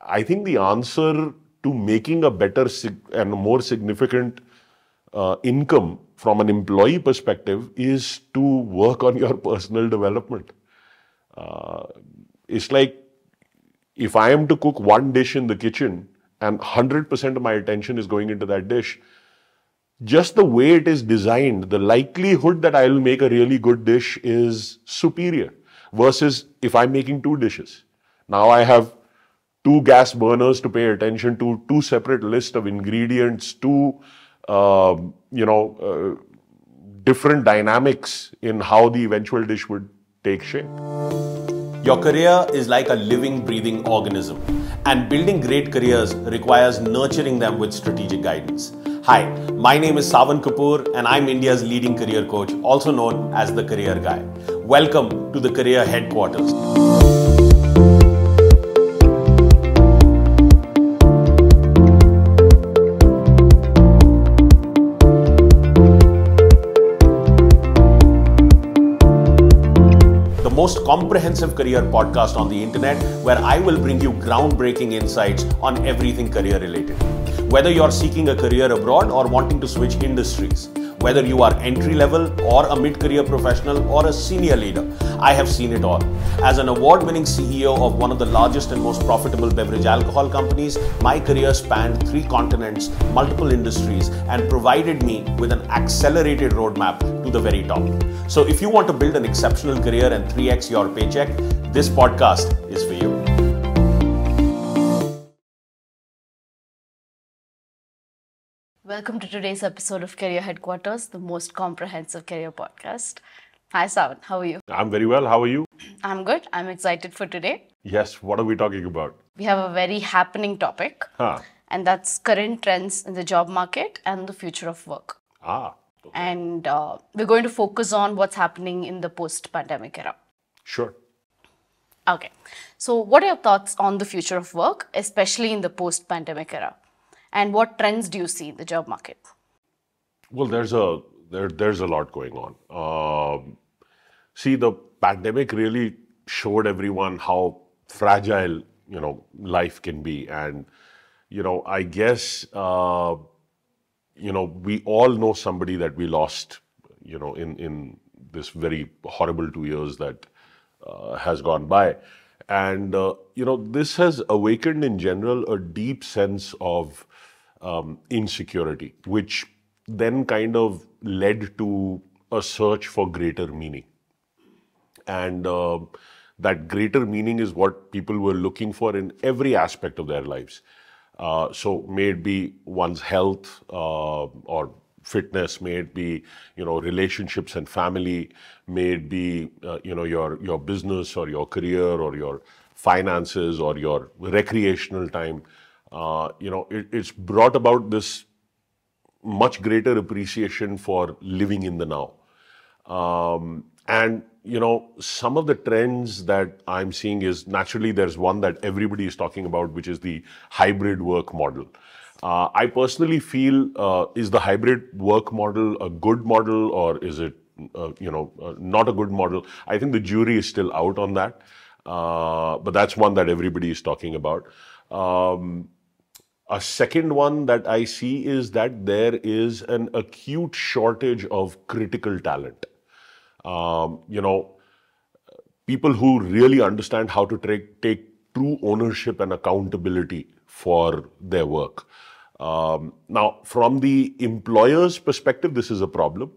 I think the answer to making a better and more significant income from an employee perspective is to work on your personal development. It's like if I am to cook one dish in the kitchen and 100% of my attention is going into that dish, just the way it is designed, the likelihood that I will make a really good dish is superior versus if I'm making two dishes. Now I have two gas burners to pay attention to, two separate lists of ingredients, two, different dynamics in how the eventual dish would take shape. Your career is like a living, breathing organism, and building great careers requires nurturing them with strategic guidance. Hi, my name is Sawan Kapoor, and I'm India's leading career coach, also known as the Career Guy. Welcome to the Career Headquarters. Most comprehensive career podcast on the internet, where I will bring you groundbreaking insights on everything career related. Whether you're seeking a career abroad or wanting to switch industries, whether you are entry level or a mid-career professional or a senior leader, I have seen it all. As an award-winning CEO of one of the largest and most profitable beverage alcohol companies, my career spanned 3 continents, multiple industries, and provided me with an accelerated roadmap to the very top. So if you want to build an exceptional career and 3x your paycheck, this podcast is for you. Welcome to today's episode of Career Headquarters, the most comprehensive career podcast. Hi Sawan, how are you? I'm very well. How are you? I'm good. I'm excited for today. Yes. What are we talking about? We have a very happening topic, and that's current trends in the job market and the future of work. Okay. And we're going to focus on what's happening in the post-pandemic era. Sure. Okay. So what are your thoughts on the future of work, especially in the post-pandemic era? And what trends do you see in the job market? Well, there's a lot going on. See, the pandemic really showed everyone how fragile, life can be. And, I guess, we all know somebody that we lost, in this very horrible 2 years that has gone by. And, this has awakened in general a deep sense of insecurity, which then kind of led to a search for greater meaning. And that greater meaning is what people were looking for in every aspect of their lives. So may it be one's health or fitness, may it be, relationships and family, may it be, your business or your career or your finances or your recreational time. It's brought about this much greater appreciation for living in the now. And, some of the trends that I'm seeing is naturally there's one that everybody is talking about, which is the hybrid work model. I personally feel, is the hybrid work model a good model or is it, not a good model? I think the jury is still out on that. But that's one that everybody is talking about. A second one that I see is that there is an acute shortage of critical talent. People who really understand how to take true ownership and accountability for their work. Now, from the employer's perspective, this is a problem.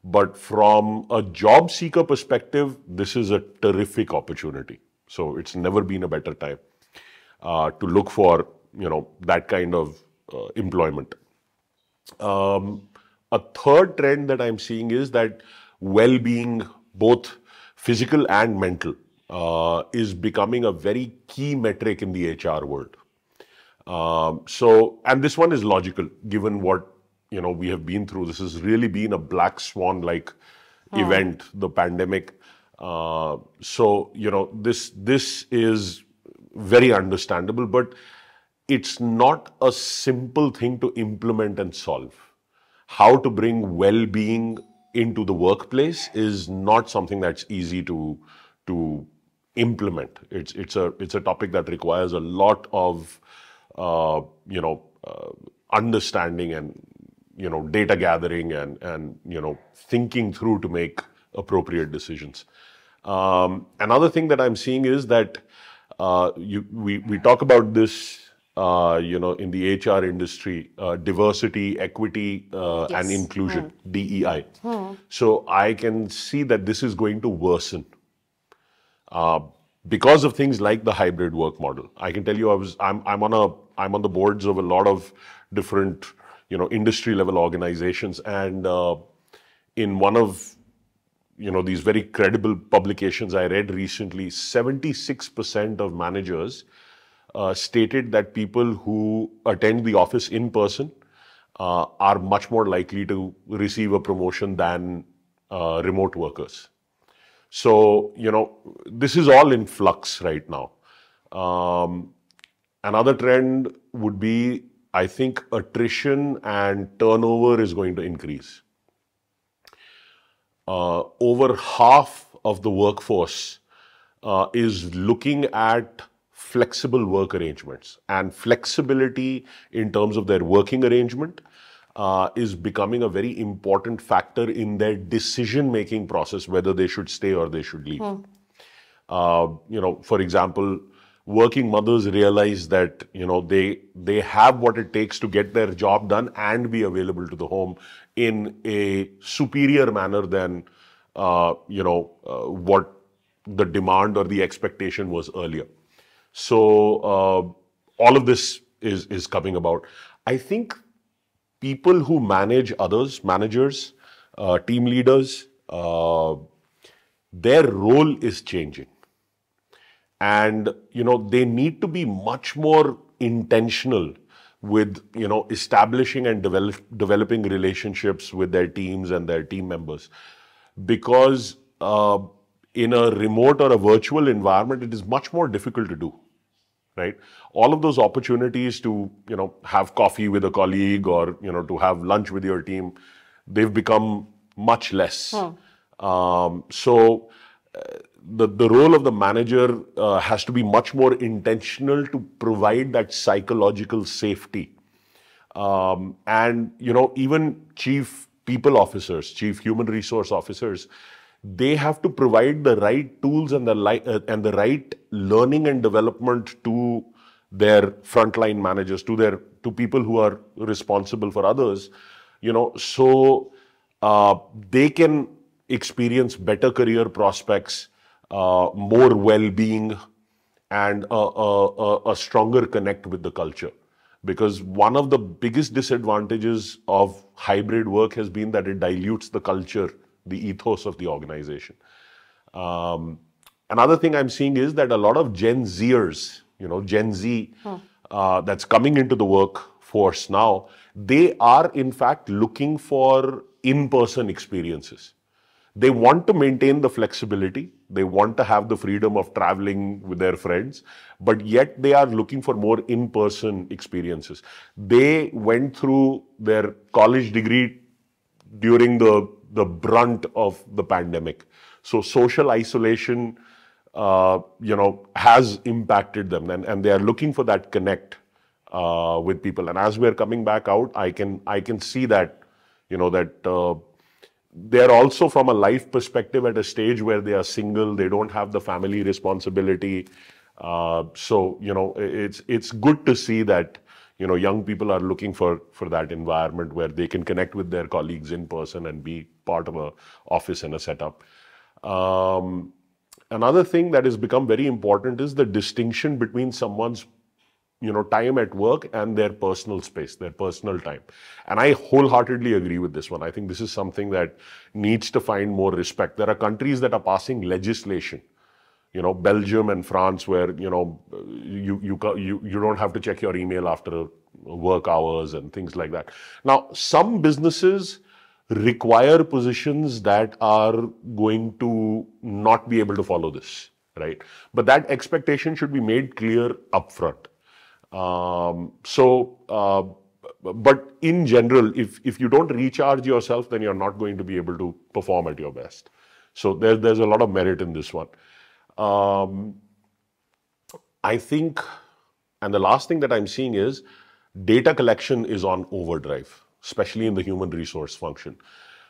But from a job seeker perspective, this is a terrific opportunity. So it's never been a better time to look for, that kind of employment. A third trend that I'm seeing is that well-being, both physical and mental, is becoming a very key metric in the HR world. And this one is logical, given what, we have been through. This has really been a black swan-like event, the pandemic. This is very understandable, but it's not a simple thing to implement and solve. How to bring well-being into the workplace is not something that's easy to implement. It's a topic that requires a lot of understanding and data gathering and thinking through to make appropriate decisions. Another thing that I'm seeing is that we talk about this in the HR industry, diversity, equity, and Yes. inclusion, DEI. So I can see that this is going to worsen because of things like the hybrid work model. I can tell you, I'm on the boards of a lot of different industry level organizations, and in one of these very credible publications I read recently, 76% of managers stated that people who attend the office in person are much more likely to receive a promotion than remote workers. So, this is all in flux right now. Another trend would be, I think, attrition and turnover is going to increase. Over half of the workforce is looking at flexible work arrangements, and flexibility in terms of their working arrangement is becoming a very important factor in their decision-making process, whether they should stay or they should leave. For example, working mothers realize that they have what it takes to get their job done and be available to the home in a superior manner than what the demand or the expectation was earlier. So all of this is coming about. I think people who manage others, managers, team leaders, their role is changing. And, they need to be much more intentional with, establishing and developing relationships with their teams and their team members. Because in a remote or a virtual environment, it is much more difficult to do, right? All of those opportunities to, have coffee with a colleague or, to have lunch with your team, they've become much less. So the role of the manager has to be much more intentional to provide that psychological safety. And, even chief people officers, chief human resource officers, they have to provide the right tools and the right learning and development to their frontline managers, to people who are responsible for others, so they can experience better career prospects, more well-being, and a stronger connect with the culture. Because one of the biggest disadvantages of hybrid work has been that it dilutes the culture, the ethos of the organization. Another thing I'm seeing is that a lot of Gen Zers, Gen Z, that's coming into the workforce now, they are in fact looking for in-person experiences. They want to maintain the flexibility. They want to have the freedom of traveling with their friends, but yet they are looking for more in-person experiences. They went through their college degree during the brunt of the pandemic. So social isolation, has impacted them, and they are looking for that connect with people. And as we're coming back out, I can see that, they're also from a life perspective at a stage where they are single, they don't have the family responsibility. So, it's good to see that, young people are looking for that environment where they can connect with their colleagues in person and be part of an office and a setup. Another thing that has become very important is the distinction between someone's time at work and their personal space, their personal time. And I wholeheartedly agree with this one. I think this is something that needs to find more respect. There are countries that are passing legislation, Belgium and France, where, you don't have to check your email after work hours and things like that. Now, some businesses require positions that are going to not be able to follow this, right? But that expectation should be made clear upfront. But in general, if you don't recharge yourself, then you're not going to be able to perform at your best. So there's a lot of merit in this one. Um, I think, and the last thing that I'm seeing is data collection is on overdrive, especially in the human resource function.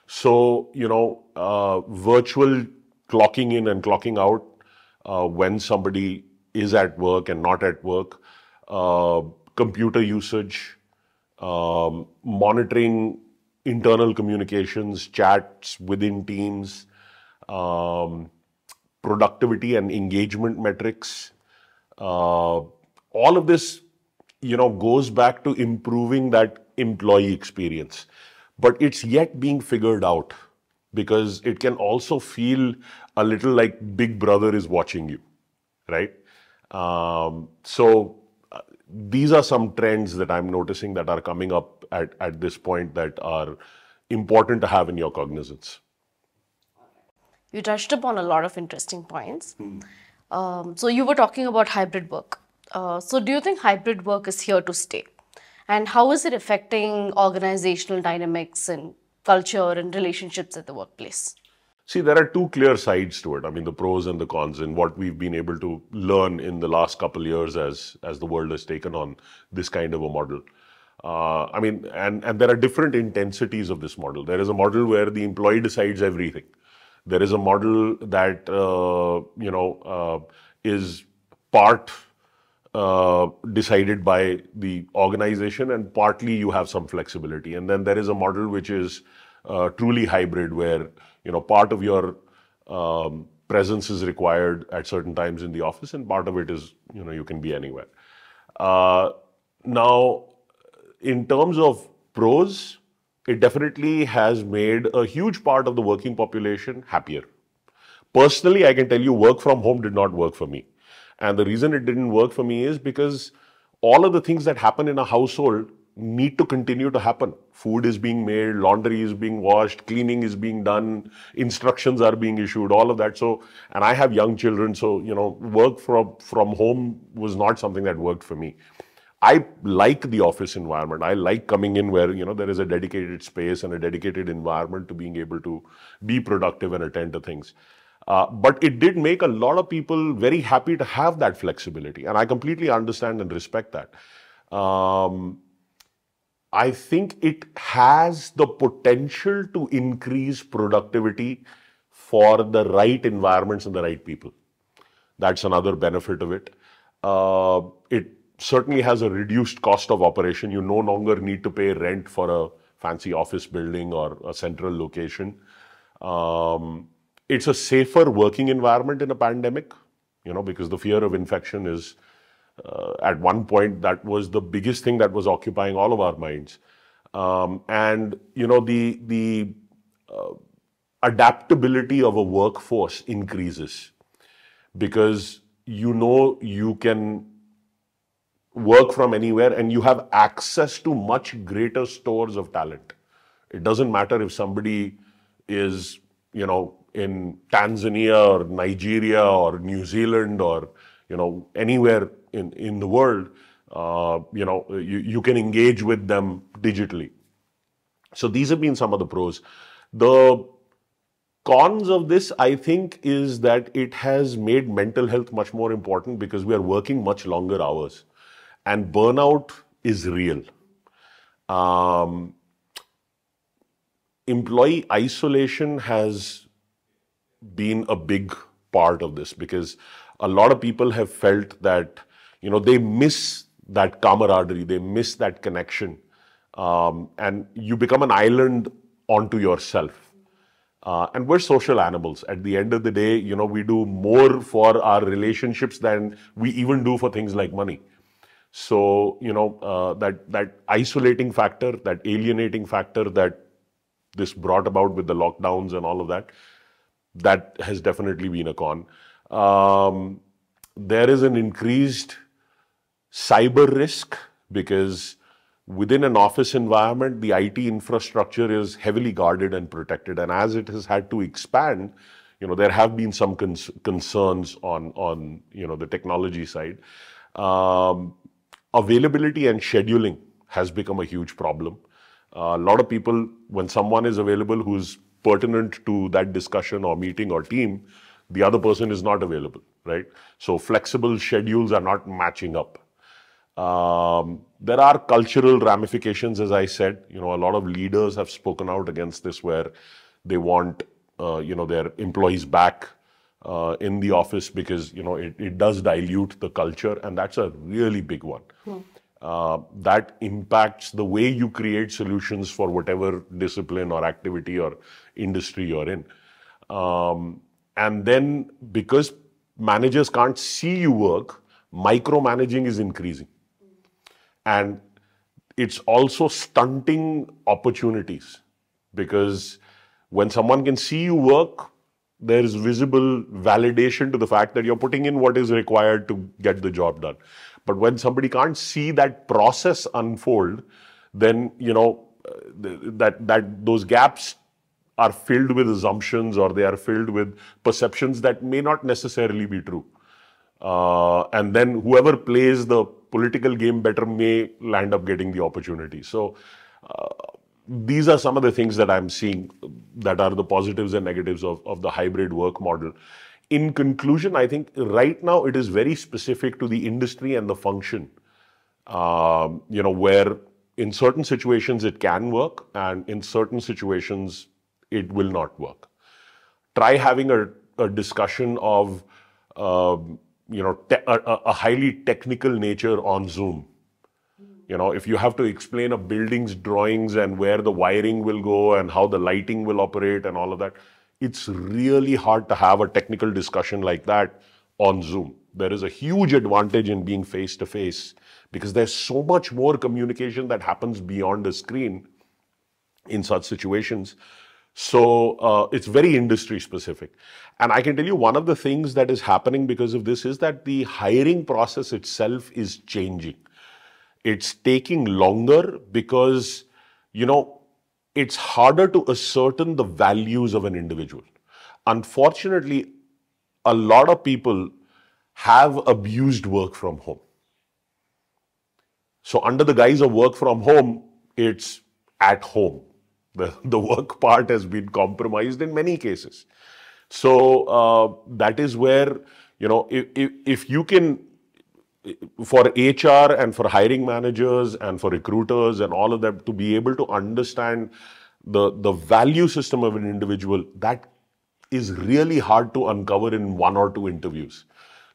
So, virtual clocking in and clocking out when somebody is at work and not at work, computer usage, monitoring internal communications, chats within teams, um, productivity and engagement metrics. All of this, goes back to improving that employee experience. But it's yet being figured out because it can also feel a little like Big Brother is watching you, right? So these are some trends that I'm noticing that are coming up at this point that are important to have in your cognizance. You touched upon a lot of interesting points. So you were talking about hybrid work. So do you think hybrid work is here to stay? And how is it affecting organizational dynamics and culture and relationships at the workplace? See, there are two clear sides to it. I mean, the pros and the cons, and what we've been able to learn in the last couple of years as the world has taken on this kind of a model. And there are different intensities of this model. There is a model where the employee decides everything. There is a model that is part decided by the organization, and partly you have some flexibility. And then there is a model which is truly hybrid, where part of your presence is required at certain times in the office, and part of it is you can be anywhere. Now, in terms of pros, it definitely has made a huge part of the working population happier. Personally, I can tell you work from home did not work for me. And the reason it didn't work for me is because all of the things that happen in a household need to continue to happen. Food is being made, laundry is being washed, cleaning is being done, instructions are being issued, all of that. So, and I have young children, so, work from home was not something that worked for me. I like the office environment. I like coming in where, there is a dedicated space and a dedicated environment to being able to be productive and attend to things. But it did make a lot of people very happy to have that flexibility. And I completely understand and respect that. I think it has the potential to increase productivity for the right environments and the right people. That's another benefit of it. It certainly has a reduced cost of operation. You no longer need to pay rent for a fancy office building or a central location. It's a safer working environment in a pandemic, because the fear of infection is, at one point, that was the biggest thing that was occupying all of our minds. The adaptability of a workforce increases because you can work from anywhere and you have access to much greater stores of talent. It doesn't matter if somebody is, in Tanzania or Nigeria or New Zealand or, anywhere in the world, you can engage with them digitally. So these have been some of the pros. The cons of this, I think, is that it has made mental health much more important because we are working much longer hours. And burnout is real. Employee isolation has been a big part of this because a lot of people have felt that, they miss that camaraderie, they miss that connection. And you become an island onto yourself. And we're social animals. At the end of the day, we do more for our relationships than we even do for things like money. So, that isolating factor, that alienating factor that this brought about with the lockdowns and all of that, that has definitely been a con. There is an increased cyber risk because within an office environment, the IT infrastructure is heavily guarded and protected. And as it has had to expand, there have been some concerns on the technology side. Availability and scheduling has become a huge problem. A lot of people, when someone is available who's pertinent to that discussion or meeting or team, the other person is not available, right? So flexible schedules are not matching up. There are cultural ramifications, as I said. A lot of leaders have spoken out against this, where they want, their employees back in the office because, it does dilute the culture, and that's a really big one. That impacts the way you create solutions for whatever discipline or activity or industry you're in. And then because managers can't see you work, micromanaging is increasing. And it's also stunting opportunities, because when someone can see you work, there is visible validation to the fact that you're putting in what is required to get the job done. But when somebody can't see that process unfold, then, that those gaps are filled with assumptions, or they are filled with perceptions that may not necessarily be true. And then whoever plays the political game better may land up getting the opportunity. So these are some of the things that I'm seeing that are the positives and negatives of the hybrid work model. In conclusion, I think right now it is very specific to the industry and the function, where in certain situations it can work, and in certain situations it will not work. Try having a discussion of a highly technical nature on Zoom. If you have to explain a building's drawings and where the wiring will go and how the lighting will operate and all of that, it's really hard to have a technical discussion like that on Zoom. There is a huge advantage in being face-to-face, because there's so much more communication that happens beyond a screen in such situations. So it's very industry specific. And I can tell you, one of the things that is happening because of this is that the hiring process itself is changing. It's taking longer because, it's harder to ascertain the values of an individual. Unfortunately, a lot of people have abused work from home. So under the guise of work from home, it's at home. The work part has been compromised in many cases. So that is where, if you can, for HR and for hiring managers and for recruiters and all of them, to be able to understand the value system of an individual, that is really hard to uncover in one or two interviews.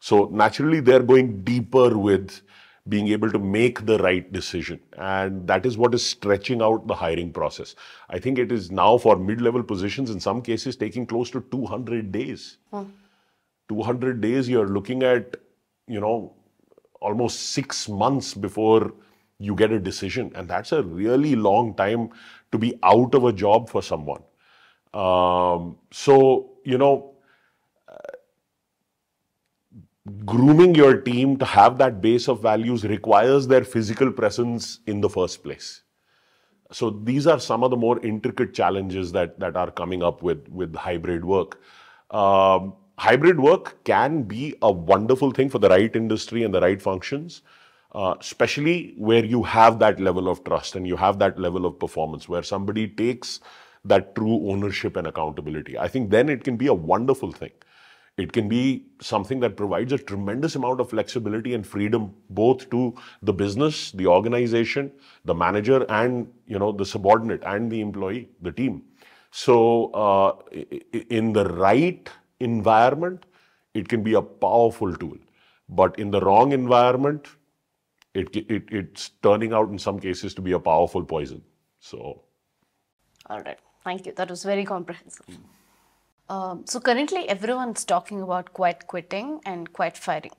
So naturally, they're going deeper with being able to make the right decision. And that is what is stretching out the hiring process. I think it is now, for mid-level positions, in some cases, taking close to 200 days. 200 days, you're looking at, almost 6 months before you get a decision. And that's a really long time to be out of a job for someone. Grooming your team to have that base of values requires their physical presence in the first place. So these are some of the more intricate challenges that are coming up with hybrid work. Hybrid work can be a wonderful thing for the right industry and the right functions, especially where you have that level of trust and you have that level of performance, where somebody takes that true ownership and accountability. I think then it can be a wonderful thing. It can be something that provides a tremendous amount of flexibility and freedom, both to the business, the organization, the manager, and the subordinate and the employee, the team. So in the right environment, it can be a powerful tool. But in the wrong environment, it's turning out in some cases to be a powerful poison. So, all right. Thank you. That was very comprehensive. So currently, everyone's talking about quiet quitting and quiet firing.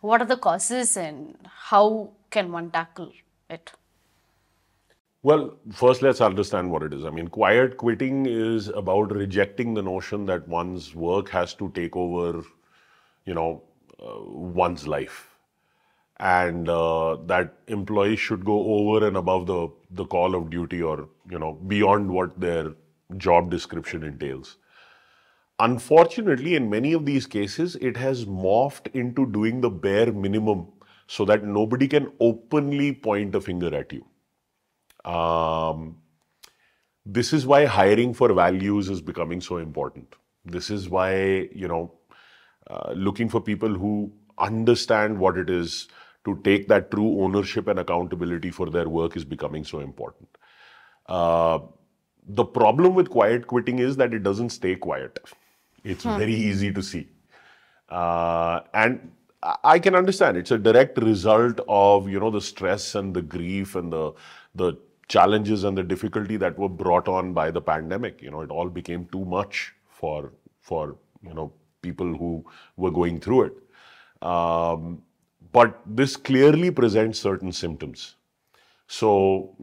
What are the causes and how can one tackle it? Well, first let's understand what it is. I mean, quiet quitting is about rejecting the notion that one's work has to take over, one's life. And that employees should go over and above the call of duty, or, beyond what their job description entails. Unfortunately, in many of these cases, it has morphed into doing the bare minimum so that nobody can openly point a finger at you. This is why hiring for values is becoming so important. This is why, looking for people who understand what it is to take that true ownership and accountability for their work is becoming so important. Uh, the problem with quiet quitting is that it doesn't stay quiet. It's very easy to see. And I can understand it's a direct result of, the stress and the grief and the challenges and the difficulty that were brought on by the pandemic. It all became too much for people who were going through it. But this clearly presents certain symptoms. So,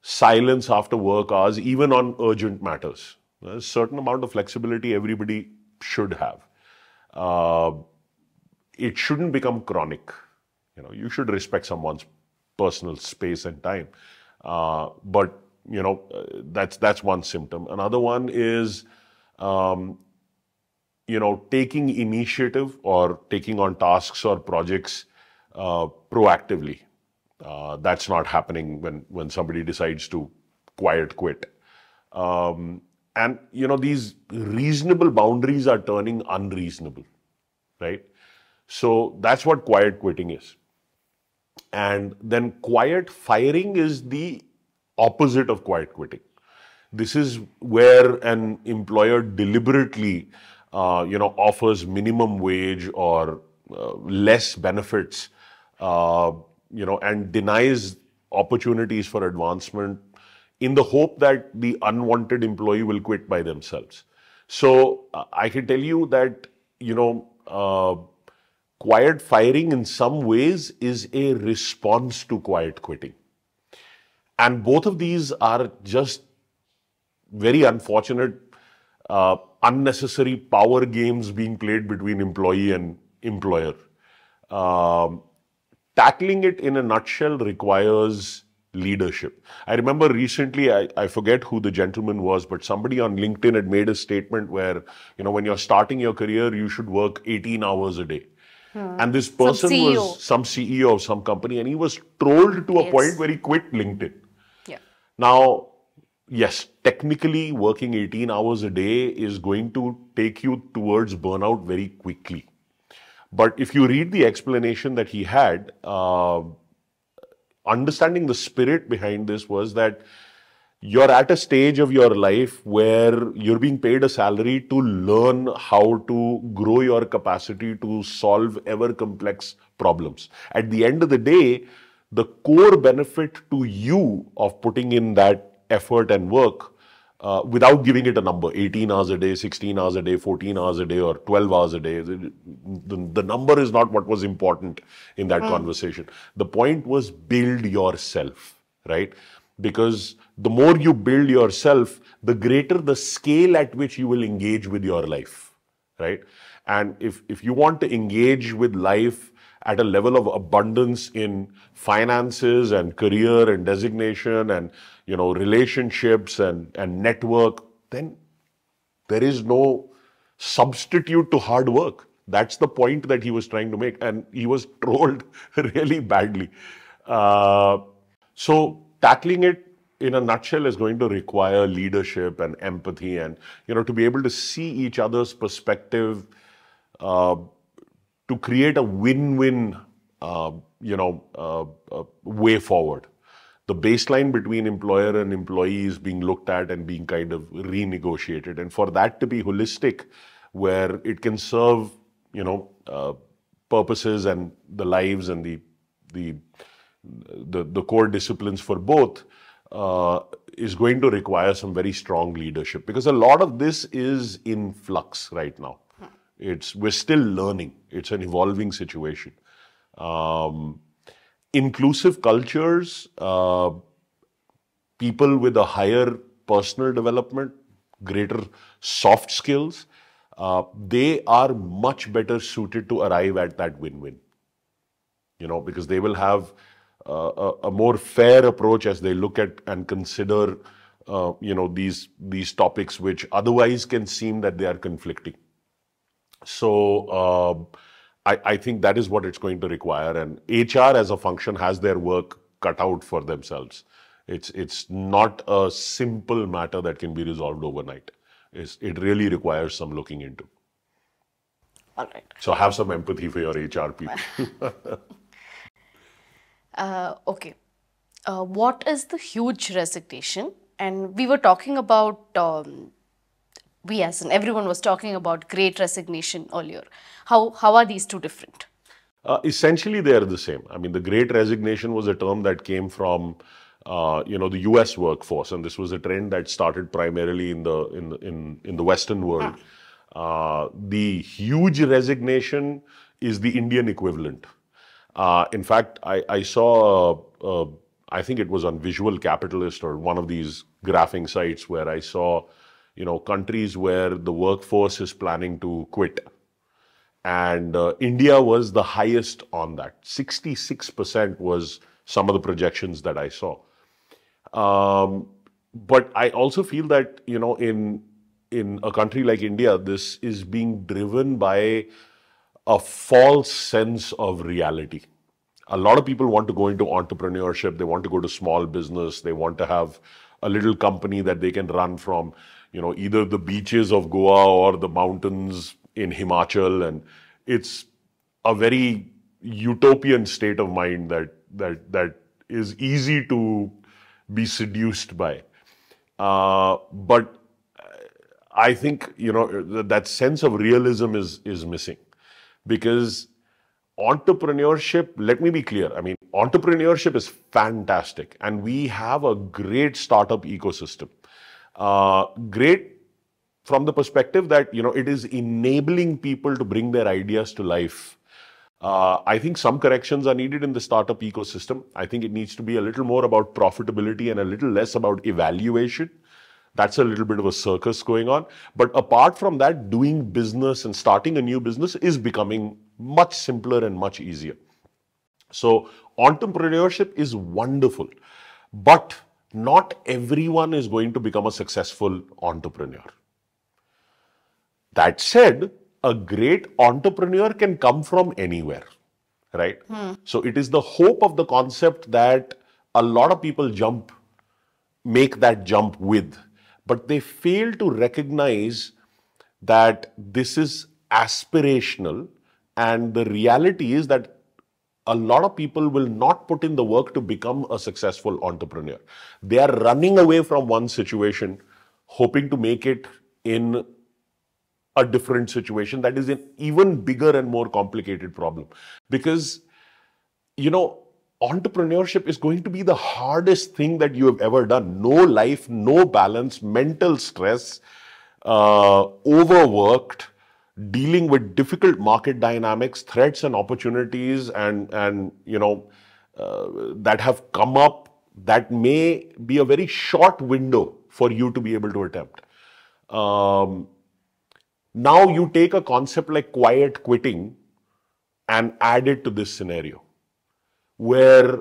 silence after work hours, even on urgent matters. There's a certain amount of flexibility everybody should have. It shouldn't become chronic. You should respect someone's personal space and time. But that's one symptom. Another one is, taking initiative or taking on tasks or projects proactively. That's not happening when somebody decides to quiet quit. And these reasonable boundaries are turning unreasonable, right? So that's what quiet quitting is. And then quiet firing is the opposite of quiet quitting. This is where an employer deliberately, offers minimum wage or less benefits, and denies opportunities for advancement in the hope that the unwanted employee will quit by themselves. So I can tell you that, quiet firing in some ways is a response to quiet quitting. And both of these are just very unfortunate, unnecessary power games being played between employee and employer. Tackling it in a nutshell requires leadership. I remember recently, I forget who the gentleman was, but somebody on LinkedIn had made a statement where, when you're starting your career, you should work 18 hours a day. And this person was some CEO of some company, and he was trolled to a point where he quit LinkedIn. Yeah. Now, yes, technically working 18 hours a day is going to take you towards burnout very quickly. But if you read the explanation that he had, understanding the spirit behind this was that you're at a stage of your life where you're being paid a salary to learn how to grow your capacity to solve ever complex problems. At the end of the day, the core benefit to you of putting in that effort and work, without giving it a number, 18 hours a day, 16 hours a day, 14 hours a day, or 12 hours a day, the number is not what was important in that conversation. The point was build yourself, right? Because the more you build yourself, the greater the scale at which you will engage with your life, right? And if you want to engage with life at a level of abundance in finances and career and designation and, relationships and network, then there is no substitute to hard work. That's the point that he was trying to make. And he was trolled really badly. So tackling it in a nutshell is going to require leadership and empathy and, to be able to see each other's perspective, to create a win-win, way forward. The baseline between employer and employee is being looked at and being kind of renegotiated. And for that to be holistic, where it can serve, purposes and the lives and the core disciplines for both, is going to require some very strong leadership, because a lot of this is in flux right now. We're still learning. It's an evolving situation. Inclusive cultures, people with a higher personal development, greater soft skills, they are much better suited to arrive at that win-win. Because they will have a more fair approach as they look at and consider, these topics which otherwise can seem that they are conflicting. So I think that is what it's going to require, and HR as a function has their work cut out for themselves. It's not a simple matter that can be resolved overnight. It really requires some looking into. All right. So have some empathy for your HR people. Okay. What is the huge resignation? And we were talking about, we as in everyone was talking about great resignation earlier. How are these two different? Essentially, they are the same. I mean, the Great Resignation was a term that came from, the U.S. workforce, and this was a trend that started primarily in the Western world. The huge resignation is the Indian equivalent. In fact, I saw, I think it was on Visual Capitalist or one of these graphing sites where I saw, countries where the workforce is planning to quit. And India was the highest on that. 66% was some of the projections that I saw. But I also feel that, in a country like India, this is being driven by a false sense of reality. A lot of people want to go into entrepreneurship. They want to go to small business. They want to have a little company that they can run from, either the beaches of Goa or the mountains in Himachal. And it's a very utopian state of mind that is easy to be seduced by. But I think, that sense of realism is missing. Because entrepreneurship, let me be clear, I mean, entrepreneurship is fantastic and we have a great startup ecosystem. Great from the perspective that, it is enabling people to bring their ideas to life. I think some corrections are needed in the startup ecosystem. I think it needs to be a little more about profitability and a little less about evaluation. That's a little bit of a circus going on. But apart from that, doing business and starting a new business is becoming much simpler and much easier. So entrepreneurship is wonderful, but not everyone is going to become a successful entrepreneur. That said, a great entrepreneur can come from anywhere, right? So it is the hope of the concept that a lot of people make that jump with. But they fail to recognize that this is aspirational, and the reality is that a lot of people will not put in the work to become a successful entrepreneur. They are running away from one situation, hoping to make it in a different situation that is an even bigger and more complicated problem. Because, entrepreneurship is going to be the hardest thing that you have ever done. No life, no balance, mental stress, overworked, dealing with difficult market dynamics, threats and opportunities, and that have come up that may be a very short window for you to be able to attempt. Now you take a concept like quiet quitting and add it to this scenario, where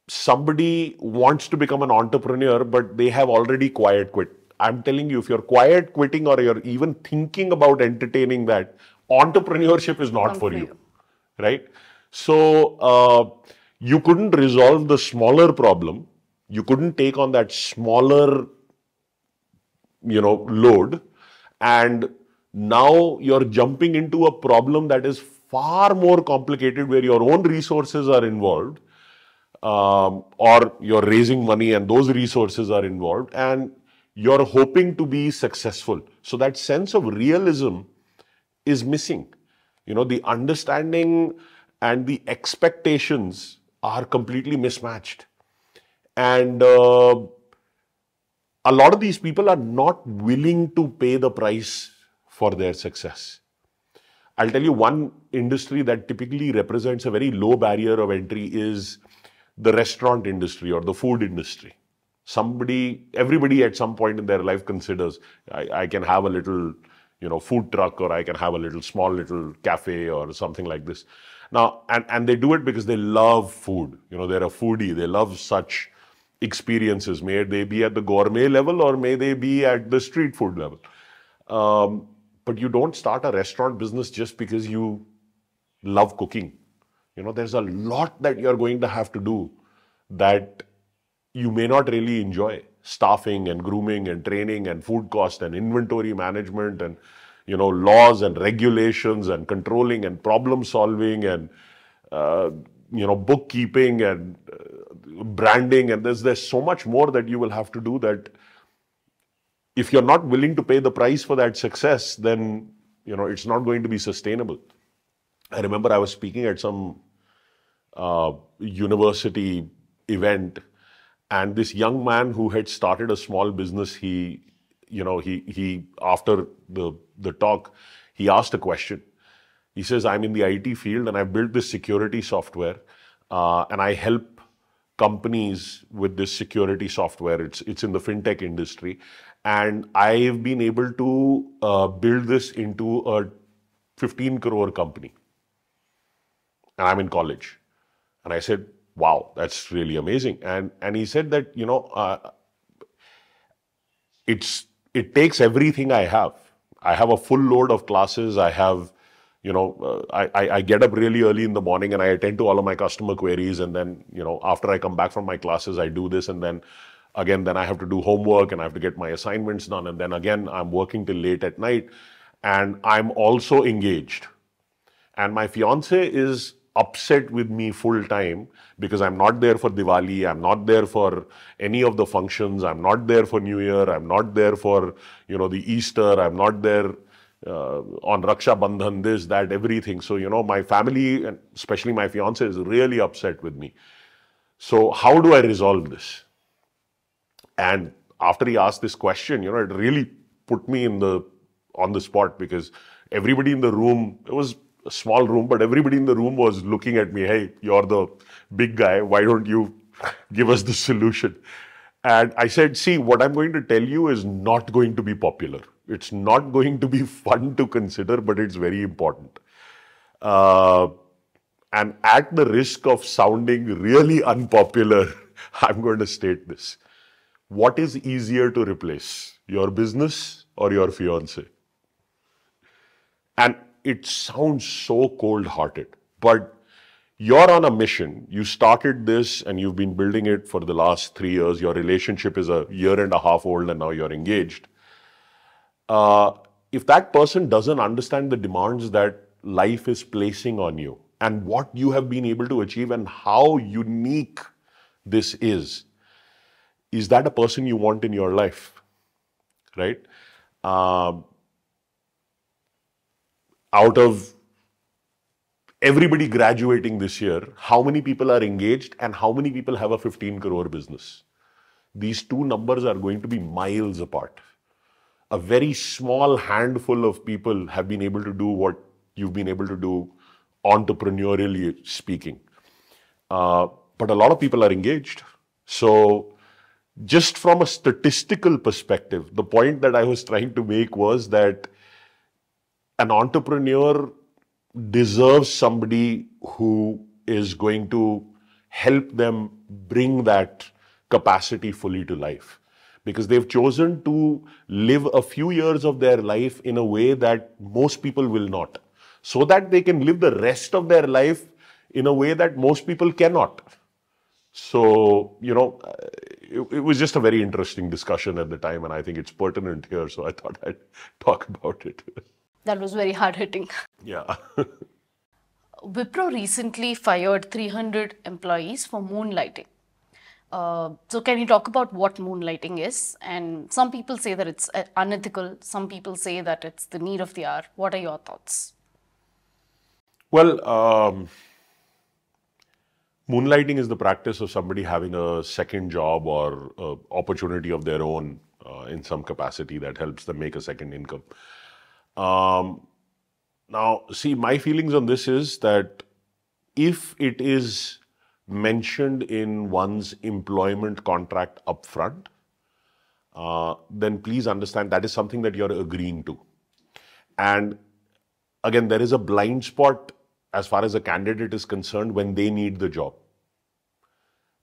somebody wants to become an entrepreneur, but they have already quiet quit. I'm telling you, if you're quiet quitting or you're even thinking about entertaining that, entrepreneurship is not for you, right? So you couldn't resolve the smaller problem. You couldn't take on that smaller, load. And now you're jumping into a problem that is far more complicated, where your own resources are involved, or you're raising money and those resources are involved, and you're hoping to be successful. So that sense of realism is missing. The understanding and the expectations are completely mismatched. And a lot of these people are not willing to pay the price for their success. I'll tell you one industry that typically represents a very low barrier of entry is the restaurant industry or the food industry. Everybody at some point in their life considers, I can have a little, food truck, or I can have a small little cafe or something like this. Now, and they do it because they love food. They're a foodie. They love such experiences. May they be at the gourmet level or may they be at the street food level. But you don't start a restaurant business just because you love cooking. There's a lot that you're going to have to do that you may not really enjoy. Staffing and grooming and training and food cost and inventory management and, laws and regulations and controlling and problem solving and, bookkeeping and branding. And there's so much more that you will have to do that if you're not willing to pay the price for that success, then, it's not going to be sustainable. I remember I was speaking at some university event, and this young man who had started a small business, he after the talk, he asked a question. He says, I'm in the IT field and I've built this security software, and I help companies with this security software. It's in the fintech industry, and I've been able to build this into a 15 crore company. And I'm in college. And I said, wow, that's really amazing. And he said that, it takes everything I have. I have a full load of classes. I have, I get up really early in the morning and I attend to all of my customer queries. And then, after I come back from my classes, I do this. And then again, I have to do homework and I have to get my assignments done. And then again, I'm working till late at night. And I'm also engaged. And my fiance is upset with me full time because I'm not there for Diwali, I'm not there for any of the functions, I'm not there for New Year, I'm not there for, the Easter, I'm not there on Raksha Bandhan, this, that, everything. So, my family, and especially my fiance, is really upset with me. So how do I resolve this? And after he asked this question, it really put me on the spot, because everybody in the room, it was a small room, but everybody in the room was looking at me, hey, you're the big guy, why don't you give us the solution? And I said, see, what I'm going to tell you is not going to be popular. It's not going to be fun to consider, but it's very important. And at the risk of sounding really unpopular, I'm going to state this. What is easier to replace, your business or your fiance? And it sounds so cold-hearted, but you're on a mission. You started this and you've been building it for the last 3 years. Your relationship is a year and a half old and now you're engaged. If that person doesn't understand the demands that life is placing on you and what you have been able to achieve and how unique this is that a person you want in your life, right? Out of everybody graduating this year, how many people are engaged and how many people have a 15 crore business? These two numbers are going to be miles apart. A very small handful of people have been able to do what you've been able to do, entrepreneurially speaking. But a lot of people are engaged. So just from a statistical perspective, the point that I was trying to make was that an entrepreneur deserves somebody who is going to help them bring that capacity fully to life, because they've chosen to live a few years of their life in a way that most people will not, so that they can live the rest of their life in a way that most people cannot. So, it was just a very interesting discussion at the time, and I think it's pertinent here, so I thought I'd talk about it. That was very hard-hitting. Yeah. Wipro recently fired 300 employees for moonlighting. So can you talk about what moonlighting is? And some people say that it's unethical. Some people say that it's the need of the hour. What are your thoughts? Well, moonlighting is the practice of somebody having a second job or opportunity of their own in some capacity that helps them make a second income. Now, see, my feelings on this is that if it is mentioned in one's employment contract upfront, then please understand that is something that you're agreeing to. And again, there is a blind spot as far as a candidate is concerned when they need the job.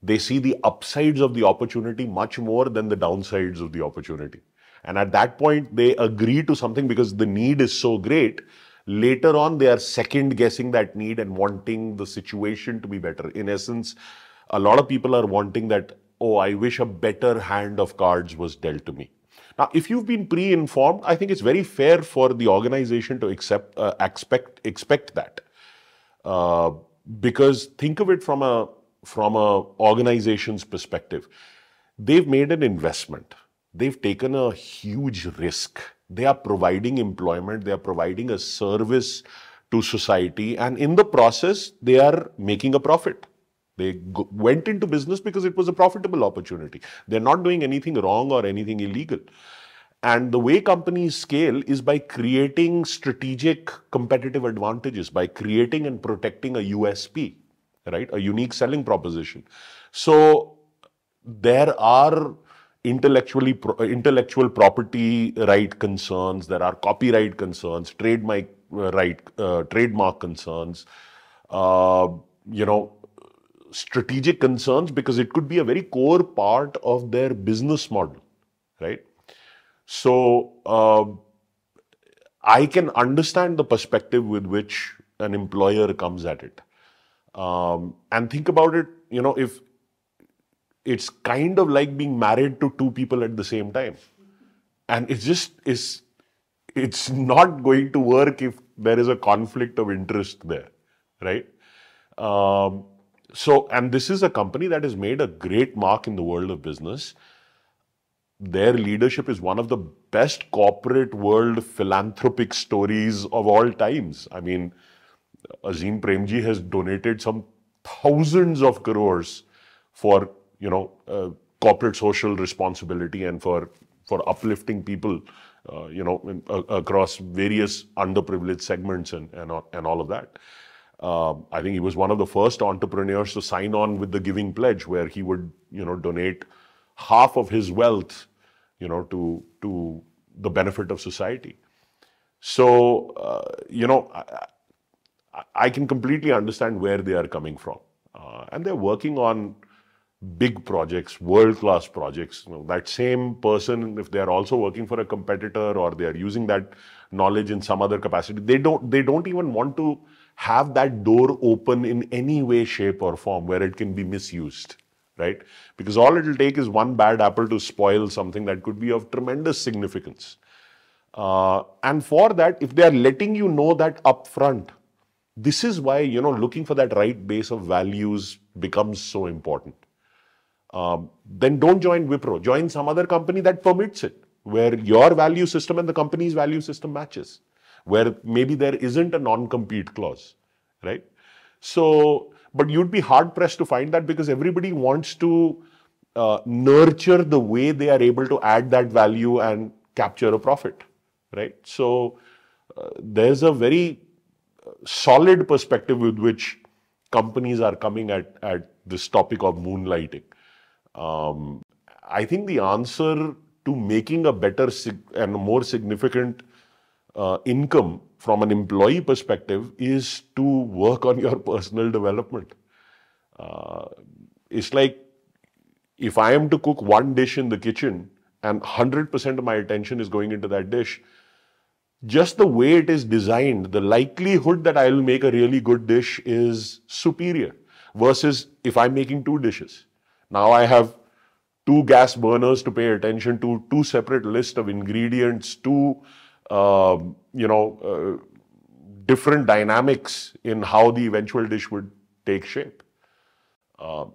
They see the upsides of the opportunity much more than the downsides of the opportunity. And at that point, they agree to something because the need is so great. Later on, they are second guessing that need and wanting the situation to be better. In essence, a lot of people are wanting that, oh, I wish a better hand of cards was dealt to me. Now, if you've been pre-informed, I think it's very fair for the organization to expect that. Uh, because think of it from a organization's perspective. They've made an investment. They've taken a huge risk. They are providing employment. They are providing a service to society. And in the process, they are making a profit. They went into business because it was a profitable opportunity. They're not doing anything wrong or anything illegal. And the way companies scale is by creating strategic competitive advantages, by creating and protecting a USP, right? A unique selling proposition. So there are intellectual property right concerns, there are copyright concerns, trademark concerns, you know, strategic concerns, because it could be a very core part of their business model, right? So I can understand the perspective with which an employer comes at it. And think about it, you know, if it's kind of like being married to two people at the same time. And it's not going to work if there is a conflict of interest there, right? And this is a company that has made a great mark in the world of business. Their leadership is one of the best corporate world philanthropic stories of all times. I mean, Azim Premji has donated some thousands of crores for, you know, corporate social responsibility and for uplifting people, you know, across various underprivileged segments and all of that. I think he was one of the first entrepreneurs to sign on with the Giving Pledge, where he would, you know, donate half of his wealth, you know, to the benefit of society. So, you know, I can completely understand where they are coming from. And they're working on big projects, world-class projects. You know, that same person, if they're also working for a competitor or they're using that knowledge in some other capacity, they don't even want to have that door open in any way, shape or form where it can be misused, right? Because all it'll take is one bad apple to spoil something that could be of tremendous significance. And for that, if they are letting you know that upfront, this is why, you know, looking for that right base of values becomes so important. Then don't join Wipro. Join some other company that permits it, where your value system and the company's value system matches, where maybe there isn't a non-compete clause, right? So, but you'd be hard-pressed to find that, because everybody wants to nurture the way they are able to add that value and capture a profit, right? So, there's a very solid perspective with which companies are coming at this topic of moonlighting. I think the answer to making a better and more significant income from an employee perspective is to work on your personal development. It's like, if I am to cook one dish in the kitchen and 100% of my attention is going into that dish, just the way it is designed, the likelihood that I will make a really good dish is superior, versus if I'm making two dishes. Now I have two gas burners to pay attention to, two separate lists of ingredients, two, different dynamics in how the eventual dish would take shape.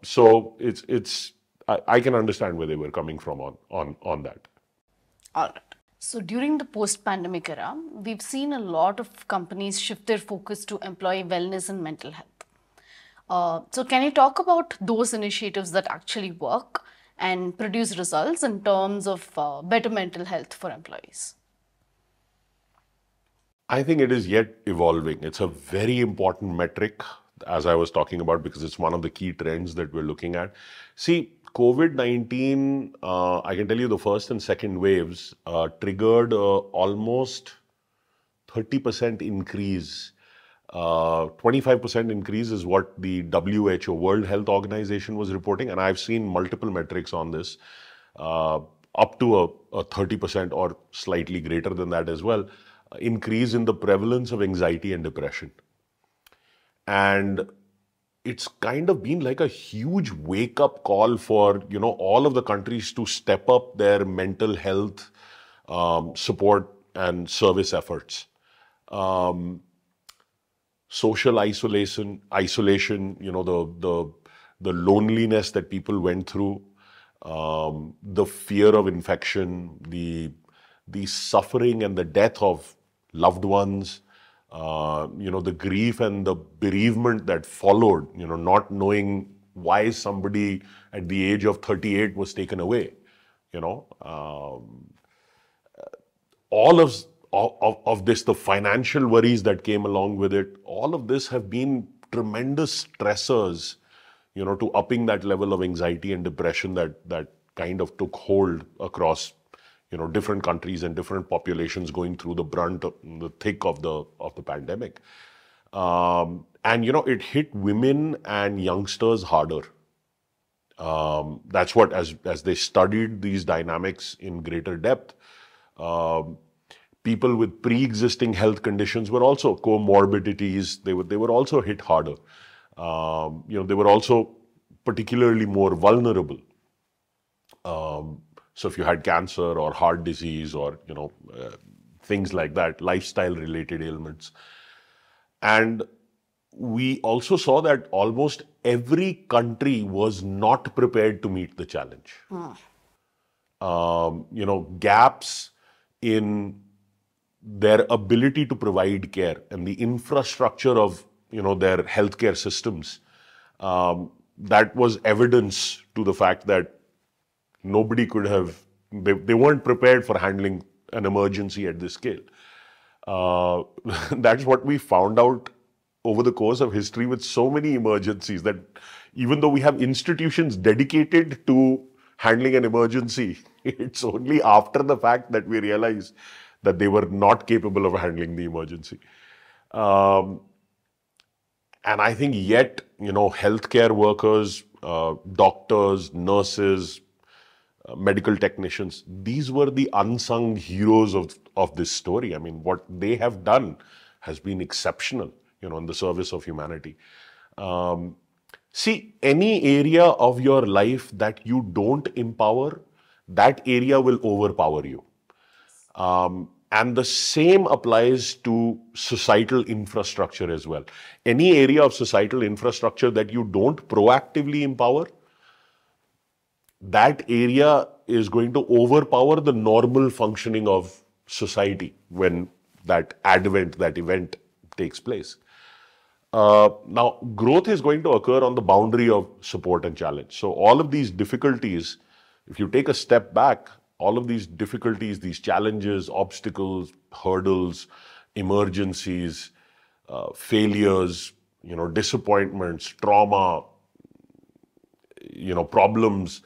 So I can understand where they were coming from on that. All right. So during the post-pandemic era, we've seen a lot of companies shift their focus to employee wellness and mental health. So can you talk about those initiatives that actually work and produce results in terms of better mental health for employees? I think it is yet evolving. It's a very important metric, as I was talking about, because it's one of the key trends that we're looking at. See, COVID-19, I can tell you the first and second waves triggered almost 30% increase. 25% increase is what the WHO, World Health Organization, was reporting. And I've seen multiple metrics on this, up to a 30% or slightly greater than that as well, increase in the prevalence of anxiety and depression. And it's kind of been like a huge wake-up call for, all of the countries to step up their mental health support and service efforts. Social isolation, the loneliness that people went through, the fear of infection, the suffering and the death of loved ones, the grief and the bereavement that followed, not knowing why somebody at the age of 38 was taken away, all of this, the financial worries that came along with it, all of this have been tremendous stressors, to upping that level of anxiety and depression that kind of took hold across, different countries and different populations going through the brunt, the thick of the pandemic. And it hit women and youngsters harder. That's what, as they studied these dynamics in greater depth, people with pre-existing health conditions were also comorbidities. They were also hit harder. They were also particularly more vulnerable. So if you had cancer or heart disease or, things like that, lifestyle-related ailments. And we also saw that almost every country was not prepared to meet the challenge. Gaps in their ability to provide care and the infrastructure of, their healthcare systems, that was evidence to the fact that nobody could have, they weren't prepared for handling an emergency at this scale. That's what we found out over the course of history with so many emergencies, that even though we have institutions dedicated to handling an emergency, it's only after the fact that we realize that they were not capable of handling the emergency. And I think yet, healthcare workers, doctors, nurses, medical technicians, these were the unsung heroes of this story. I mean, what they have done has been exceptional, in the service of humanity. See, any area of your life that you don't empower, that area will overpower you. And the same applies to societal infrastructure as well. Any area of societal infrastructure that you don't proactively empower, that area is going to overpower the normal functioning of society when that event takes place. Now, growth is going to occur on the boundary of support and challenge. So all of these difficulties, if you take a step back, all of these difficulties, these challenges, obstacles, hurdles, emergencies, failures, disappointments, trauma, problems,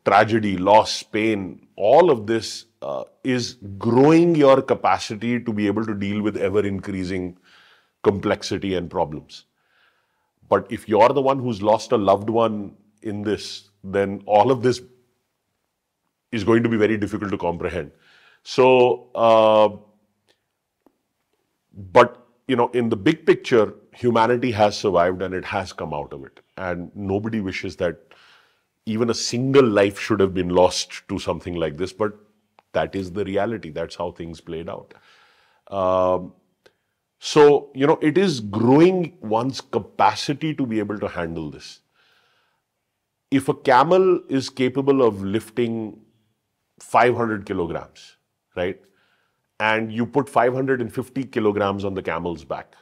tragedy, loss, pain, all of this is growing your capacity to be able to deal with ever-increasing complexity and problems. But if you're the one who's lost a loved one in this, then all of this is going to be very difficult to comprehend. So, but, in the big picture, humanity has survived and it has come out of it. And nobody wishes that even a single life should have been lost to something like this, but that is the reality. That's how things played out. So, it is growing one's capacity to be able to handle this. If a camel is capable of lifting 500 kilograms, right? And you put 550 kilograms on the camel's back,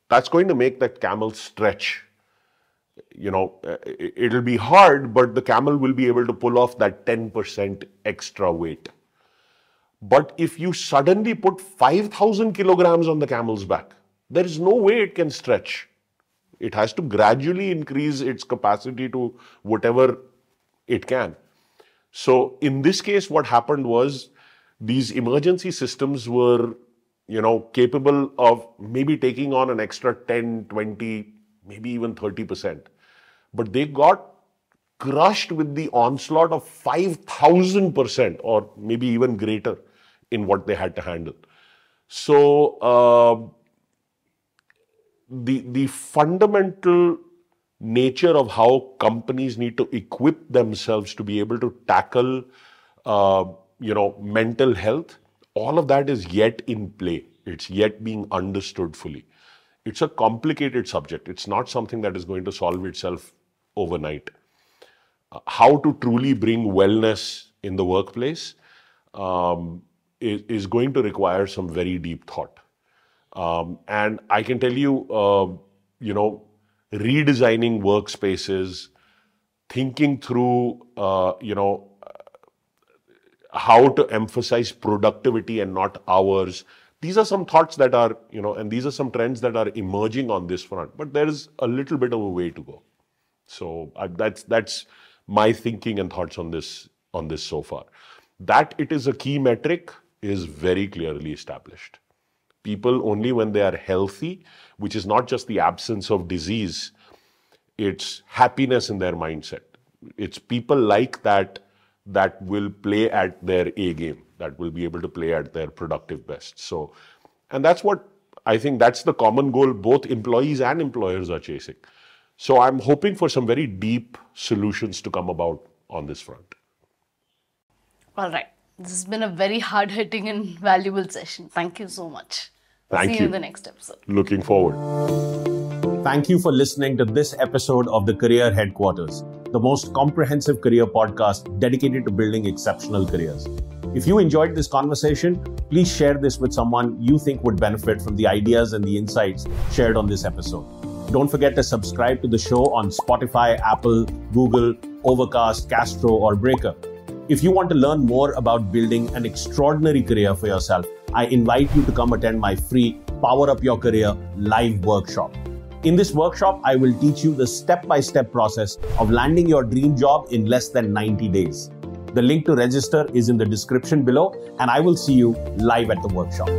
that's going to make that camel stretch. It'll be hard, but the camel will be able to pull off that 10% extra weight. But if you suddenly put 5,000 kilograms on the camel's back, there is no way it can stretch. It has to gradually increase its capacity to whatever it can. So in this case, what happened was these emergency systems were, capable of maybe taking on an extra 10, 20, maybe even 30%. But they got crushed with the onslaught of 5,000% or maybe even greater in what they had to handle. So the fundamental nature of how companies need to equip themselves to be able to tackle, mental health, all of that is yet in play. It's yet being understood fully. It's a complicated subject. It's not something that is going to solve itself overnight. How to truly bring wellness in the workplace is going to require some very deep thought. And I can tell you, redesigning workspaces, thinking through, how to emphasize productivity and not hours. These are some thoughts that are, and these are some trends that are emerging on this front. But there is a little bit of a way to go. So that's my thinking and thoughts on this so far. That it is a key metric is very clearly established. People only when they are healthy, which is not just the absence of disease, it's happiness in their mindset. It's people like that will play at their A game, that will be able to play at their productive best. So, and that's what I think that's the common goal both employees and employers are chasing. So I'm hoping for some very deep solutions to come about on this front. All right. This has been a very hard-hitting and valuable session. Thank you so much. Thank you. See you in the next episode. Looking forward. Thank you for listening to this episode of the Career Headquarters, the most comprehensive career podcast dedicated to building exceptional careers. If you enjoyed this conversation, please share this with someone you think would benefit from the ideas and the insights shared on this episode. Don't forget to subscribe to the show on Spotify, Apple, Google, Overcast, Castro, or Breaker. If you want to learn more about building an extraordinary career for yourself, I invite you to come attend my free Power Up Your Career live workshop. In this workshop, I will teach you the step-by-step process of landing your dream job in less than 90 days. The link to register is in the description below, and I will see you live at the workshop.